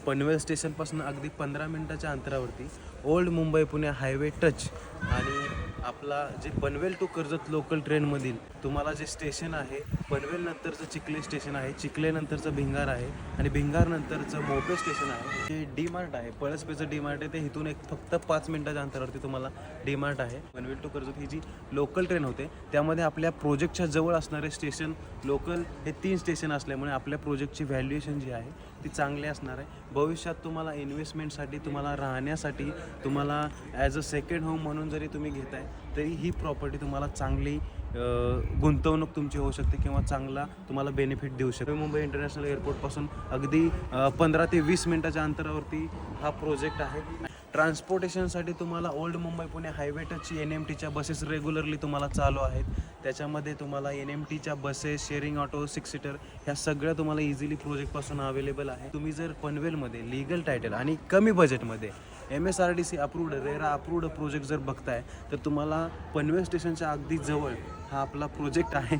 पनवेल स्टेशनपासून अगदी 15 मिनिटाच्या अंतरावरती old Mumbai Pune highway touch आणि आपला जे पनवेल टू कर्जत लोकल ट्रेनमधील तुम्हाला जे स्टेशन आहे, पनवेलनंतरचं चिखले स्टेशन आहे, चिखलेनंतरचं भिंगार आहे आणि भिंगारनंतरचं मोपे स्टेशन आहे. जे डी मार्ट आहे, पळसपेचं डी मार्ट आहे, ते इथून फक्त 5 मिनिटाच्या अंतरावरती तुम्हाला डी मार्ट आहे. पनवेल टू कर्जत ही जी लोकल ट्रेन होते त्यामध्ये आपल्या प्रोजेक्टच्या जवळ असणारे स्टेशन लोकल हे 3 स्टेशन असल्यामुळे आपल्या प्रोजेक्टची व्हॅल्युएशन जी आहे ती चांगली असणार आहे. भविष्यात तुम्हाला इन्व्हेस्टमेंटसाठी, तुम्हाला राहण्यासाठी, तुम्हाला ॲज अ सेकंड होम म्हणून जरी तुम्ही घेताय तरी ही प्रॉपर्टी तुम्हाला चांगली गुंतवणूक तुमची होऊ शकते किंवा चांगला तुम्हाला बेनिफिट देऊ शकते. मुंबई इंटरनॅशनल एअरपोर्टपासून अगदी 15 ते 20 मिनिटाच्या अंतरावरती हा प्रोजेक्ट आहे. ट्रान्सपोर्टेशनसाठी तुम्हाला ओल्ड मुंबई पुणे हायवे टचची NMTच्या बसेस रेग्युलरली तुम्हाला चालू आहेत. त्याच्यामध्ये तुम्हाला NMTच्या बसेस, शेअरिंग ऑटो, 6 सीटर ह्या सगळ्या तुम्हाला इझिली प्रोजेक्टपासून अवेलेबल आहे. तुम्ही जर पनवेलमध्ये लीगल टायटल आणि कमी बजेटमध्ये MSRDC approved, RERA approved project जर बघताय तर तुम्हाला पनवेल स्टेशनच्या अगदी जवळ हा आपला प्रोजेक्ट आहे.